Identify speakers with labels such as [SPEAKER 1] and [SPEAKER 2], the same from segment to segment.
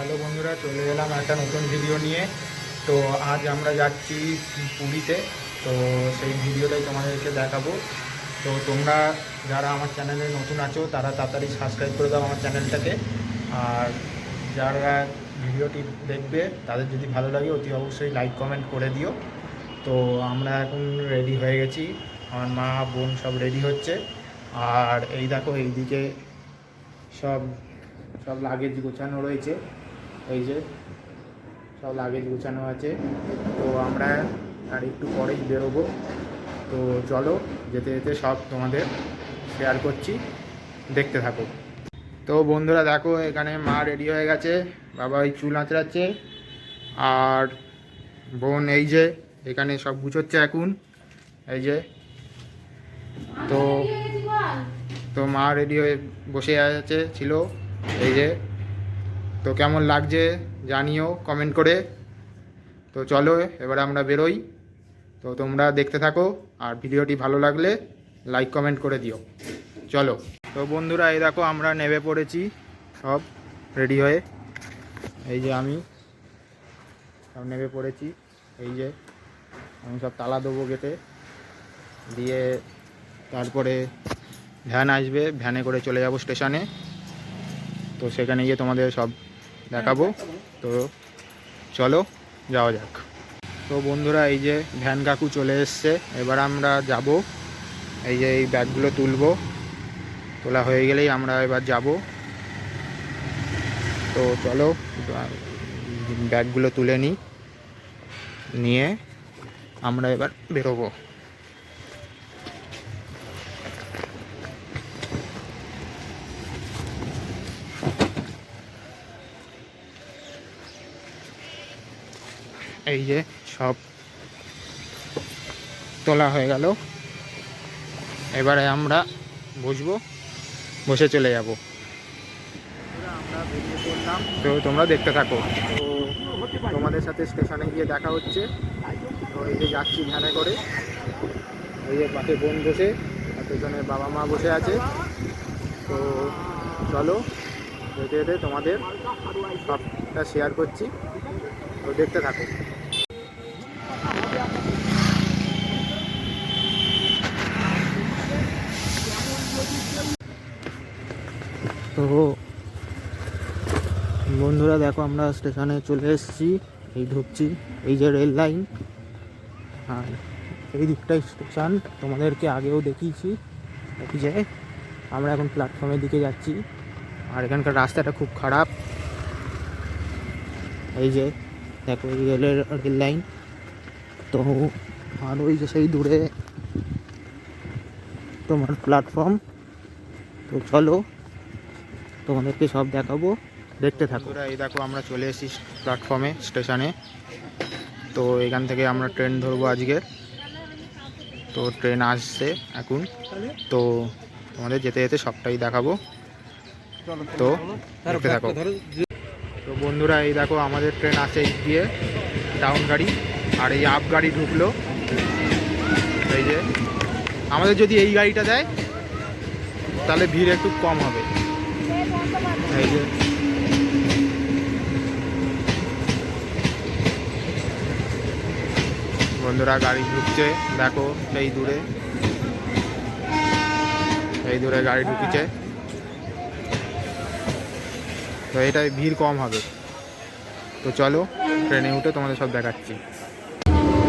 [SPEAKER 1] Hello বন্ধুরা, চলে এলাম একটা নতুন ভিডিও নিয়ে। তো আজ আমরা যাচ্ছি পুরীতে। তো সেই ভিডিওটাই তোমাদেরকে দেখাবো। তো তোমরা যারা আমার চ্যানেলে নতুন আছো তারা তাড়াতাড়ি সাবস্ক্রাইব করে দাও আমার চ্যানেলটাকে। আর যারা ভিডিওটি দেখবে তাদের যদি ভালো লাগে অতি অবশ্যই লাইক কমেন্ট করে দিও। তো আমরা এখন রেডি হয়ে গেছি, আমার মা বোন সব রেডি হচ্ছে। আর এই দেখো এইদিকে সব সব লাগেজ গোছানো রয়েছে, এই যে সব লাগেজ গোছানো আছে। তো আমরা আর একটু পরেই বেরোবো। তো চলো, যেতে যেতে সব তোমাদের শেয়ার করছি, দেখতে থাকো। তো বন্ধুরা দেখো, এখানে মা রেডি হয়ে গেছে, বাবা ওই চুল আঁচড়াচ্ছে, আর বোন এই যে এখানে সব গুছোচ্ছে এখন, এই যে। তো তো মা রেডি হয়ে বসে ছিল, এই যে। তো কেমন লাগছে জানিও কমেন্ট করে। তো চলো এবার আমরা বেরোই। তো তোমরা দেখতে থাকো, আর ভিডিওটি ভালো লাগলে লাইক কমেন্ট করে দিও। চলো। তো বন্ধুরা এই দেখো আমরা নেমে পড়েছি সব রেডি হয়ে, এই যে আমি সব নেমে পড়েছি। এই যে আমি সব তালা দেবো গেটে দিয়ে, তারপরে ভ্যান আসবে, ভ্যানে করে চলে যাব স্টেশনে। তো সেখানে গিয়ে তোমাদের সব দেখাবো। তো চলো যাওয়া যাক। তো বন্ধুরা এই যে ভ্যান কাকু চলে এসছে, এবার আমরা যাব। এই যে এই ব্যাগগুলো তুলবো, তোলা হয়ে গেলেই আমরা এবার যাব। তো চলো ব্যাগগুলো তুলে নিয়ে আমরা এবার বেরোবো। এই যে সব তোলা হয়ে গেল, এবারে আমরা বসবো, বসে চলে যাব। আমরা বেরিয়ে পড়লাম, তো তোমরা দেখতে থাকো। তো তোমাদের সাথে স্টেশনে গিয়ে দেখা হচ্ছে। তো এই যে যাচ্ছি ভ্যানে করে, এই যে পাশে বোন বসে, আর পেছনে বাবা মা বসে আছে। তো চলো যেতে যেতে তোমাদের সবটা শেয়ার করছি, তো দেখতে থাকো। তো বন্ধুরা দেখো আমরা স্টেশনে চলে এসেছি, এই ঢুকছি, এই যে রেল লাইন, আর এই দিকটাই স্টেশন। তোমাদেরকে আগেও দেখিয়েছি, দেখি যে আমরা এখন প্ল্যাটফর্মের দিকে যাচ্ছি। আর এখানকার রাস্তাটা খুব খারাপ, এই যে দেখো এই রেল লাইন। তো আর ওই যে সেই দূরে তোমার প্ল্যাটফর্ম। তো চলো তোমাদেরকে সব দেখাবো, দেখতে থাকো। এই দেখো আমরা চলে এসেছি প্ল্যাটফর্মে, স্টেশনে। তো এখান থেকে আমরা ট্রেন ধরবো আজকে। তো ট্রেন আসছে এখন, তো তোমাদের যেতে যেতে সবটাই দেখাবো, তো দেখতে থাকো। তো বন্ধুরা এই দেখো আমাদের ট্রেন আসে গিয়ে ডাউন গাড়ি, আর এই আপ গাড়ি ঢুকলো। এই যে আমাদের যদি এই গাড়িটা দেয় তাহলে ভিড় একটু কম হবে। এই যে বন্ধুরা গাড়ি ঢুকছে, দেখো সেই দূরে গাড়ি ঢুকেছে। তো এটাই ভিড় কম হবে। তো চলো ট্রেনে উঠে তোমাদের সব দেখাচ্ছি।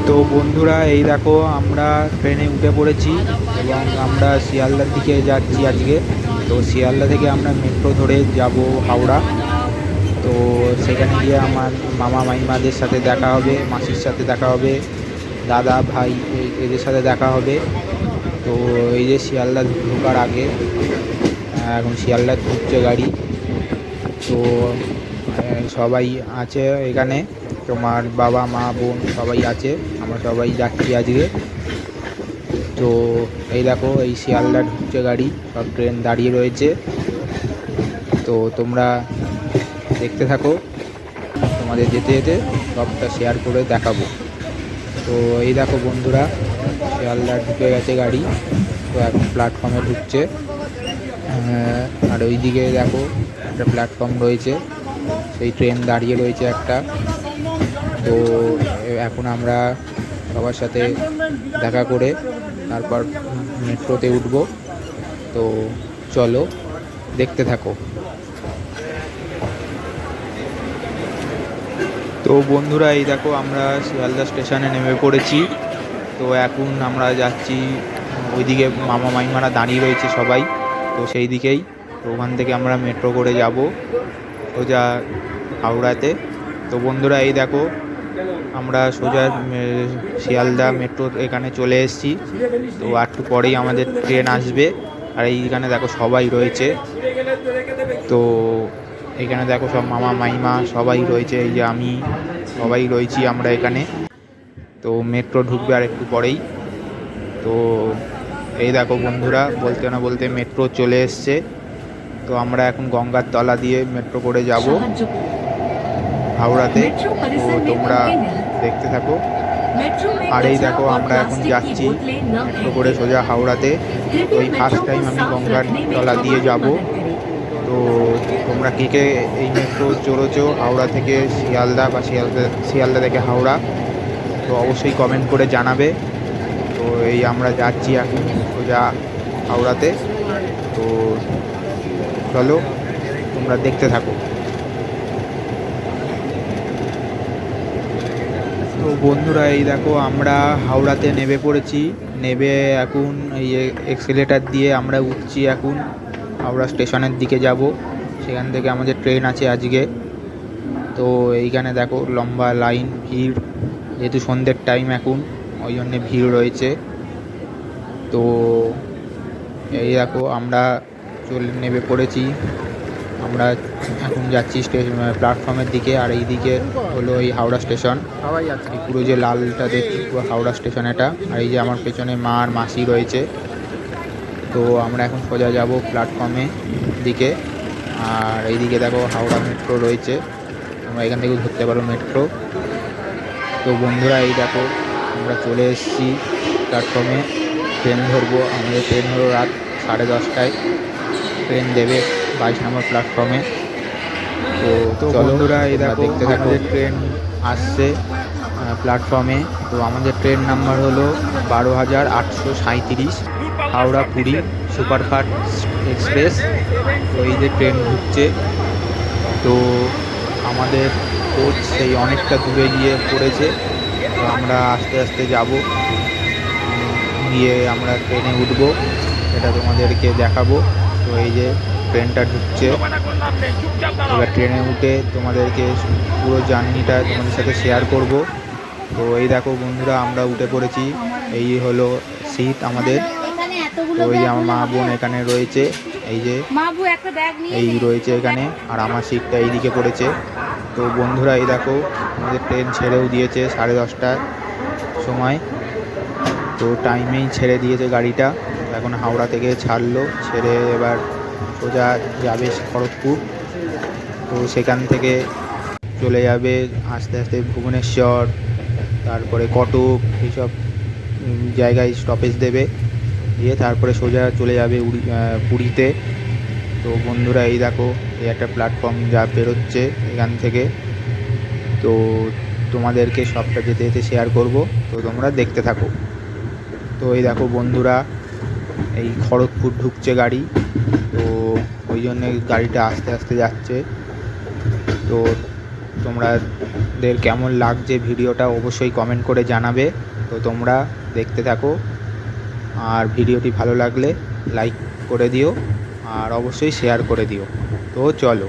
[SPEAKER 1] তো বন্ধুরা এই দেখো আমরা ট্রেনে উঠে পড়েছি, এবং আমরা শিয়ালদার দিকে যাচ্ছি আজকে। তো শিয়ালদা থেকে আমরা মেট্রো ধরে যাব হাওড়া। তো সেখানে গিয়ে আমার মামা মাইমাদের সাথে দেখা হবে, মাসির সাথে দেখা হবে, দাদা ভাই এদের সাথে দেখা হবে। তো এই যে শিয়ালদা ঢোকার আগে, এখন শিয়ালদা ঢুকছে গাড়ি। তো সবাই আছে এখানে, তোমার বাবা মা বোন সবাই আছে, আমরা সবাই যাচ্ছি আজকে। তো এই দেখো এই শিয়ালদা ঢুকছে গাড়ি, সব ট্রেন দাঁড়িয়ে রয়েছে। তো তোমরা দেখতে থাকো, তোমাদের যেতে যেতে সবটা শেয়ার করে দেখাবো। তো এই দেখো বন্ধুরা শিয়ালদা ঢুকে গেছে গাড়ি, তো এখন প্ল্যাটফর্মে ঢুকছে। আর ওই দিকে দেখো একটা প্ল্যাটফর্ম রয়েছে,
[SPEAKER 2] এই ট্রেন দাঁড়িয়ে রয়েছে একটা। তো এখন আমরা সবার সাথে দেখা করে তারপর মেট্রোতে উঠব। তো চলো দেখতে থাকো। তো বন্ধুরা, এই দেখো আমরা শিয়ালদা স্টেশনে নেমে পড়েছি। তো এখন আমরা যাচ্ছি ওইদিকে, মামা মাইমারা দাঁড়িয়ে রয়েছে সবাই, তো সেই দিকেই। তো ওখান থেকে আমরা মেট্রো করে যাব সোজা হাওড়াতে। তো বন্ধুরা, এই দেখো আমরা সোজা শিয়ালদা মেট্রোর এখানে চলে এসেছি। তো একটু পরেই আমাদের ট্রেন আসবে। আর এইখানে দেখো সবাই রয়েছে। তো এখানে দেখো সব মামা মাইমা সবাই রয়েছে, এই যে আমি, সবাই রয়েছি আমরা এখানে। তো মেট্রো ঢুকবে আর একটু পরেই। তো এই দেখো বন্ধুরা, বলতে না বলতে মেট্রো চলে এসছে। তো আমরা এখন গঙ্গার তলা দিয়ে মেট্রো করে যাব হাওড়াতে। তো তোমরা দেখতে থাকো। আর এই দেখো আমরা এখন যাচ্ছি মেট্রো করে সোজা হাওড়াতে। তো এই ফার্স্ট টাইম আমি গঙ্গার তলা দিয়ে যাব। তো তোমরা কে কে এই মেট্রো চড়েছো হাওড়া থেকে শিয়ালদা, বা শিয়ালদা থেকে হাওড়া, তো অবশ্যই কমেন্ট করে জানাবে। তো এই আমরা যাচ্ছি এখন সোজা হাওড়াতে। তো চলো তোমরা দেখতে থাকো। তো বন্ধুরা, এই দেখো আমরা হাওড়াতে নেমে পড়েছি। নেমে এখন এই এক্সেলেটার দিয়ে আমরা উঠছি এখন হাওড়া স্টেশনের দিকে যাব। সেখান থেকে আমাদের ট্রেন আছে আজকে। তো এইখানে দেখো লম্বা লাইন, ভিড়, যেহেতু সন্ধ্যের টাইম এখন, ওই জন্যে ভিড় রয়েছে। তো এই দেখো আমরা নেমে পড়েছি। আমরা এখন যাচ্ছি প্ল্যাটফর্মের দিকে। আর এই দিকে হলো এই হাওড়া স্টেশন। এই পুরো যে লালটা দেখছি পুরো হাওড়া স্টেশন এটা। আর এই যে আমার পেছনে মা আর মাসি রয়েছে। তো আমরা এখন সোজা যাব প্ল্যাটফর্মে দিকে। আর এইদিকে দেখো হাওড়া মেট্রো রয়েছে, তোমরা এখান থেকে ধরতে পারো মেট্রো। তো বন্ধুরা, এই দেখো আমরা চলে এসেছি প্ল্যাটফর্মে। ট্রেন ধরবো, আমাদের ট্রেন হলো রাত 10:30টায় ট্রেন দেবে 22 নম্বর প্ল্যাটফর্মে। তো বন্ধুরা, এই দেখো আমাদের ট্রেন আসছে প্ল্যাটফর্মে। তো আমাদের ট্রেন নাম্বার হলো 12,837, হাওড়া পুরী সুপারফাস্ট এক্সপ্রেস। তো এই যে ট্রেন ঢুকছে। তো আমাদের কোচ সেই অনেকটা দূরে গিয়ে পড়েছে। তো আমরা আস্তে আস্তে যাব, গিয়ে আমরা ট্রেনে উঠবো, এটা তোমাদেরকে দেখাবো। তো এই যে ট্রেনটা ঢুকছে, এবার ট্রেনে উঠে তোমাদেরকে পুরো জার্নিটা তোমাদের সাথে শেয়ার করব। তো এই দেখো বন্ধুরা, আমরা উঠে পড়েছি। এই হলো সিট আমাদের। তো ওই যে আমার মা বোন এখানে রয়েছে, এই যে এই রয়েছে এখানে, আর আমার সিটটা এইদিকে পড়েছে। তো বন্ধুরা, এই দেখো আমাদের ট্রেন ছেড়েও দিয়েছে 10:30টার সময়। তো টাইমেই ছেড়ে দিয়েছে গাড়িটা। এখন হাওড়া থেকে ছাড়লো, ছেড়ে এবার সোজা যাবে খড়গপুর। তো সেখান থেকে চলে যাবে আস্তে আস্তে ভুবনেশ্বর, তারপরে কটক, এইসব জায়গায় স্টপেজ দেবে, দিয়ে তারপরে সোজা চলে যাবে পুরীতে। তো বন্ধুরা, এই দেখো এই একটা প্ল্যাটফর্ম যা বেরোচ্ছে এখান থেকে। তো তোমাদেরকে সবটা যেতে যেতে শেয়ার করব, তো তোমরা দেখতে থাকো। তো এই দেখো বন্ধুরা, এই খড়গপুর ঢুকছে গাড়ি। তো ওই জন্যে গাড়িটা আস্তে আস্তে যাচ্ছে। তো তোমাদের কেমন লাগছে ভিডিওটা অবশ্যই কমেন্ট করে জানাবে। তো তোমরা দেখতে থাকো, আর ভিডিওটি ভালো লাগলে লাইক করে দিও, আর অবশ্যই শেয়ার করে দিও। তো চলো।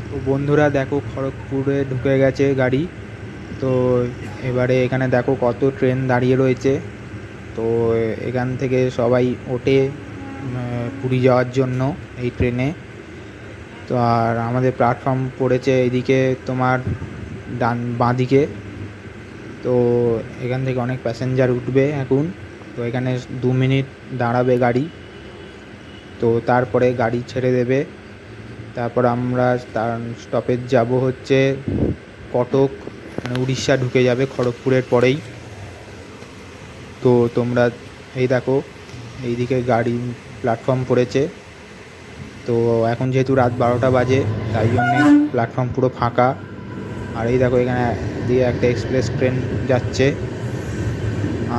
[SPEAKER 2] তো বন্ধুরা দেখো, খড়গপুরে ঢুকে গেছে গাড়ি। তো এবারে এখানে দেখো কত ট্রেন দাঁড়িয়ে রয়েছে। তো এখান থেকে সবাই ওঠে পুরী যাওয়ার জন্য এই ট্রেনে। তো আর আমাদের প্ল্যাটফর্ম পড়েছে এইদিকে তোমার বাঁদিকে। তো এখান থেকে অনেক প্যাসেঞ্জার উঠবে এখন। তো এখানে 2 মিনিট দাঁড়াবে গাড়ি, তো তারপরে গাড়ি ছেড়ে দেবে। তারপর আমরা তার স্টপেজ যাব হচ্ছে কটক, মানে উড়িষ্যা ঢুকে যাবে খড়গপুরের পরেই। তো তোমরা এই দেখো এইদিকে গাড়ি প্ল্যাটফর্ম পড়েছে। তো এখন যেহেতু রাত 12টা বাজে তাই জন্যে প্ল্যাটফর্ম পুরো ফাঁকা। আর এই দেখো এখানে দিয়ে একটা এক্সপ্রেস ট্রেন যাচ্ছে,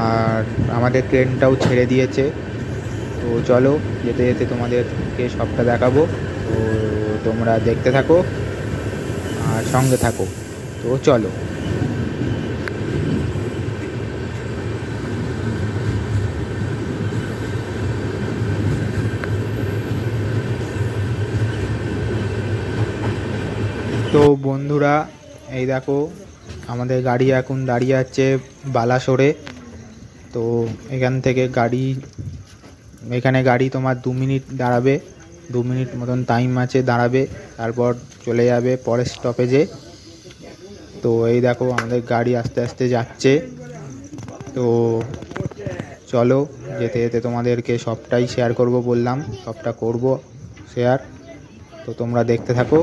[SPEAKER 2] আর আমাদের ট্রেনটাও ছেড়ে দিয়েছে। তো চলো যেতে যেতে তোমাদেরকে সবটা দেখাবো, তো তোমরা দেখতে থাকো আর সঙ্গে থাকো। তো চলো। তো বন্ধুরা এই দেখো আমাদের গাড়ি এখন দাঁড়িয়ে আছে বালাসোরে। তো এখান থেকে এখানে গাড়ি তোমার 2 মিনিট দাঁড়াবে, 2 মিনিট মতন টাইম আছে দাঁড়াবে, তারপর চলে যাবে পরের স্টপেজে। তো এই দেখো আমাদের গাড়ি আস্তে আস্তে যাচ্ছে। তো চলো যেতে যেতে তোমাদেরকে সবটাই শেয়ার করব, বললাম সবটা করব শেয়ার। তো তোমরা দেখতে থাকো।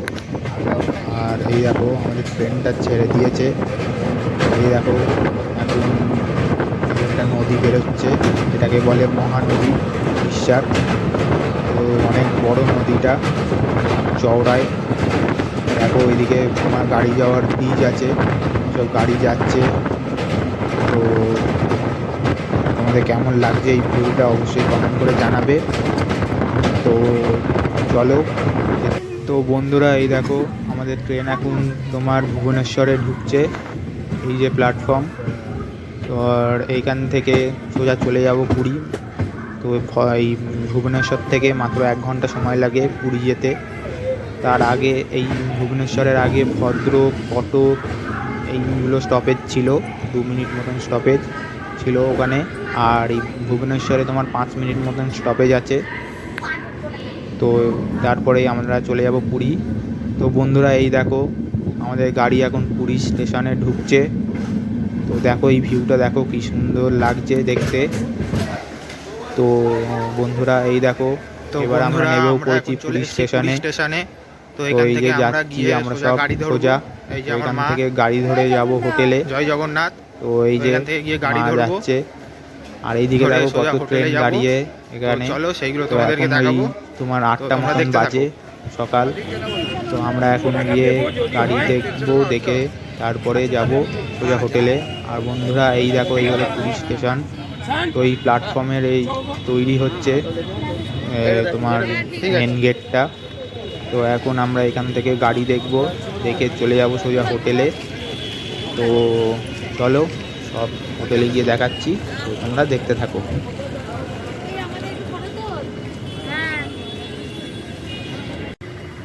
[SPEAKER 2] আর এই দেখো আমাদের ট্রেনটা ছেড়ে দিয়েছে। এই দেখো এখন একটা নদী বেরোচ্ছে, এটাকে বলে মহানদী উড়িষ্যার। তো অনেক বড় নদীটা, চওড়ায়। দেখো ওইদিকে তোমার গাড়ি যাওয়ার ব্রিজ আছে, সব গাড়ি যাচ্ছে। তো তোমাদের কেমন লাগছে এই ভিউটা অবশ্যই কমেন্ট করে জানাবে। তো চলো। তো বন্ধুরা এই দেখো আমাদের ট্রেন এখন তোমার ভুবনেশ্বরে ঢুকছে, এই যে প্ল্যাটফর্ম। তো আর এইখান থেকে সোজা চলে যাব পুরী। তো এই ভুবনেশ্বর থেকে মাত্র 1 ঘন্টা সময় লাগে পুরী যেতে। তার আগে এই ভুবনেশ্বরের আগে ভদ্রক, কটক এইগুলো স্টপেজ ছিল, 2 মিনিট মতন স্টপেজ ছিল ওখানে। আর এই ভুবনেশ্বরে তোমার 5 মিনিট মতন স্টপেজ আছে। তো তারপরেই আমরা চলে যাব পুরী। তো বন্ধুরা এই দেখো আমাদের গাড়ি এখন পুরী স্টেশনে ঢুকছে। তো দেখো এই ভিউটা দেখো কি সুন্দর লাগছে দেখতে। তো বন্ধুরা এই দেখো এবার আমরা নেমেও পড়েছি পুরী স্টেশনে। তো এই যে যাচ্ছি আমরা সব সোজা, এখান থেকে গাড়ি ধরে যাব হোটেলে।
[SPEAKER 1] জয় জগন্নাথ।
[SPEAKER 2] তো এই যে
[SPEAKER 1] গাড়ি
[SPEAKER 2] যাচ্ছে, আর এইদিকে দেখো কত ট্রেন দাঁড়িয়ে এখানে।
[SPEAKER 1] চলো সেইগুলো
[SPEAKER 2] তো
[SPEAKER 1] তোমাদেরকে
[SPEAKER 2] এখন
[SPEAKER 1] দেখাবো।
[SPEAKER 2] তোমার 8টা মতন বাজে সকাল। তো আমরা এখন গিয়ে গাড়ি দেখবো, দেখে তারপরে যাব সোজা হোটেলে। আর বন্ধুরা এই দেখো এই হলো পুরী স্টেশন। তো এই প্ল্যাটফর্মের এই তৈরি হচ্ছে তোমার মেন গেটটা। তো এখন আমরা এখান থেকে গাড়ি দেখব, দেখে চলে যাব সোজা হোটেলে। তো চলো সব হোটেলে গিয়ে দেখাচ্ছি, তো তোমরা দেখতে থাকো।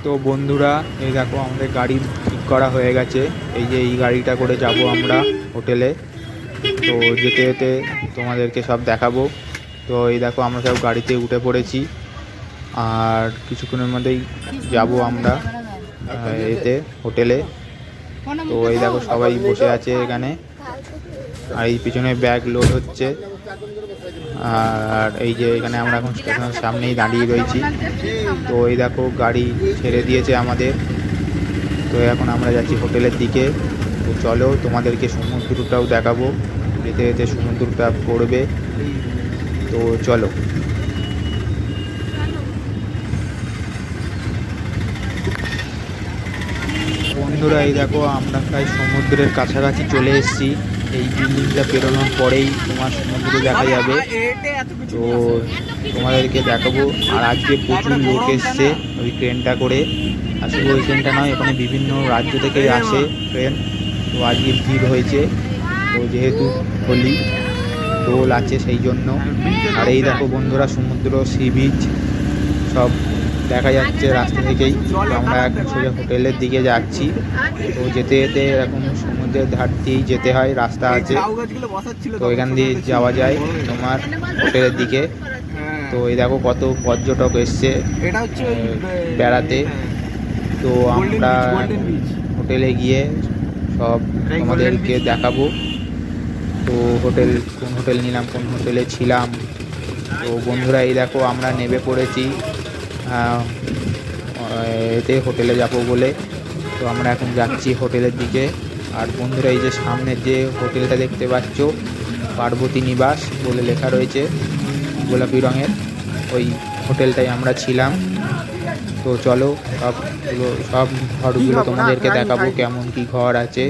[SPEAKER 2] তো বন্ধুরা এই দেখো আমাদের গাড়ি ঠিক করা হয়ে গেছে। এই যে এই গাড়িটা করে যাব আমরা হোটেলে। তো যেতে যেতে তোমাদেরকে সব দেখাবো। তো এই দেখো আমরা সব গাড়িতে উঠে পড়েছি, আর কিছুক্ষণের মধ্যেই যাব আমরা এতে হোটেলে। তো এই দেখো সবাই বসে আছে এখানে, আর এই পিছনে ব্যাগ লোড হচ্ছে। আর এই যে এখানে আমরা এখন স্টেশনের সামনেই দাঁড়িয়ে রয়েছি। তো এই দেখো গাড়ি ছেড়ে দিয়েছে আমাদের। তো এখন আমরা যাচ্ছি হোটেলের দিকে। তো চলো তোমাদেরকে সমুদ্রটাও দেখাবো, যেতে যেতে সমুদ্রটা পড়বে। তো চলো। বন্ধুরা এই দেখো আমরা প্রায় সমুদ্রের কাছাকাছি চলে এসেছি। এই বিল্ডিংটা পেরোনোর পরেই তোমার সমুদ্র দেখা যাবে। তো তোমাদেরকে দেখাবো। আর আজকে প্রচুর লোক এসছে ওই ট্রেনটা করে। আর শুধু ওই ট্রেনটা নয়, ওখানে বিভিন্ন রাজ্য থেকে আসে ট্রেন। তো আজকে ভিড় হয়েছে, তো যেহেতু হোলি দোল আছে সেই জন্য। আর এই দেখো বন্ধুরা সমুদ্র, সি বিচ সব দেখা যাচ্ছে রাস্তা থেকেই। তো আমরা এখন সোজা হোটেলের দিকে যাচ্ছি। তো যেতে যেতে এরকম সমুদ্রের ধার দিয়েই যেতে হয়, রাস্তা আছে। তো এখান দিয়ে যাওয়া যায় তোমার হোটেলের দিকে। তো এই দেখো কত পর্যটক এসছে
[SPEAKER 3] এটা হচ্ছে ওই
[SPEAKER 2] বেড়াতে। তো আমরা হোটেলে গিয়ে সব তোমাদেরকে দেখাবো। তো হোটেল, কোন হোটেল নিলাম, কোন হোটেলে ছিলাম। তো বন্ধুরা এই দেখো আমরা নেমে পড়েছি এতে হোটেলে যাব বলে। তো আমরা এখন যাচ্ছি হোটেলের দিকে। আর বন্ধুরা এই যে সামনের যে হোটেলটা দেখতে পাচ্ছ, পার্বতী নিবাস বলে লেখা রয়েছে গোলাপি রঙের, ওই হোটেলটাই আমরা ছিলাম। তো চলো সব ঘরগুলো তোমাদেরকে দেখাবো কেমন কি ঘর আছে।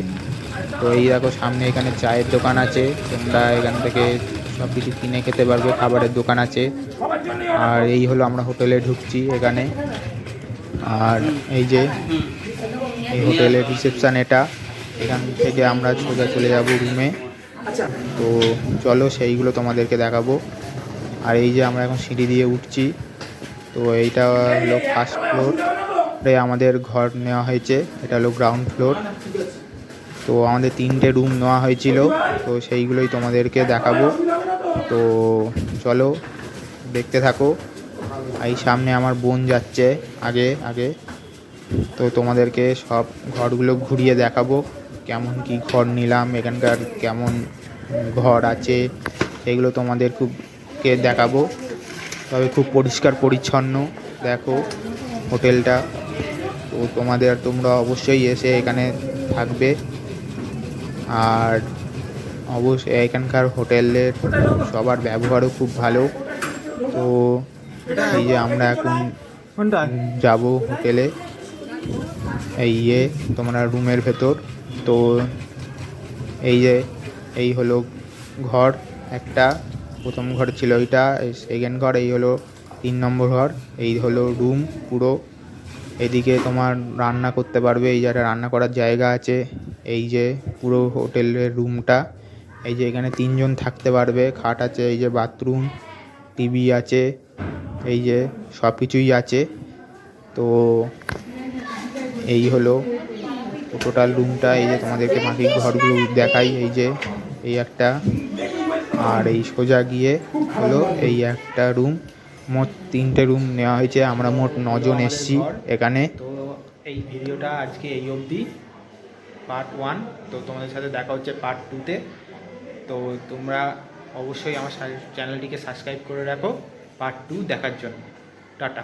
[SPEAKER 2] তো এই দেখো সামনে এখানে চায়ের দোকান আছে, তোমরা এখান থেকে সব কিছু কিনে খেতে পারবে, খাবারের দোকান আছে। আর এই হলো আমরা হোটেলে ঢুকছি এখানে। আর এই যে এই হোটেলের রিসেপশান এটা, এখান থেকে আমরা সোজা চলে যাব রুমে। তো চলো সেইগুলো তোমাদেরকে দেখাবো। আর এই যে আমরা এখন সিঁড়ি দিয়ে উঠছি। তো এইটা হলো ফার্স্ট ফ্লোরে আমাদের ঘর নেওয়া হয়েছে, এটা হলো গ্রাউন্ড ফ্লোর। তো আমাদের 3টে রুম নেওয়া হয়েছিল, তো সেইগুলোই তোমাদেরকে দেখাবো। তো চলো দেখতে থাকো। এই সামনে আমার বোন যাচ্ছে আগে আগে। তো তোমাদেরকে সব ঘরগুলো ঘুরিয়ে দেখাবো, কেমন কি ঘর নিলাম, এখানকার কেমন ঘর আছে সেগুলো তোমাদের খুবকে দেখাবো। তবে খুব পরিষ্কার পরিচ্ছন্ন দেখো হোটেলটা। তো তোমরা অবশ্যই এসে এখানে থাকবে। আর অবশ্যই এখানকার হোটেলের সবার ব্যবহারও খুব ভালো। তো এই যে আমরা এখন যাব হোটেলে, এই তোমরা রুমের ভেতর। তো এই যে এই হলো ঘর, একটা প্রথম ঘর ছিল ওইটা, সেকেন্ড ঘর, এই হলো 3 নম্বর ঘর। এই হলো রুম পুরো। এদিকে তোমার রান্না করতে পারবে, এই জায়গাটা রান্না করার জায়গা আছে। এই যে পুরো হোটেলের রুমটা, এই যে এখানে 3 জন থাকতে পারবে, খাট আছে, এই যে বাথরুম, টিভি আছে, এই যে সব কিছুই আছে। তো এই হলো টোটাল রুমটা। এই যে তোমাদেরকে বাকি ঘরগুলো দেখাই, এই যে এই একটা, আর এই সোজা গিয়ে হলো এই একটা রুম। মোট 3টে রুম নেওয়া হয়েছে, আমরা মোট 9 জন এসছি এখানে। তো এই ভিডিওটা আজকে এই অবধি, পার্ট 1। তো তোমাদের সাথে দেখা হচ্ছে পার্ট 2-তে। তো তোমরা অবশ্যই আমার চ্যানেলটিকে সাবস্ক্রাইব করে রাখো পার্ট 2 দেখার জন্য। টাটা।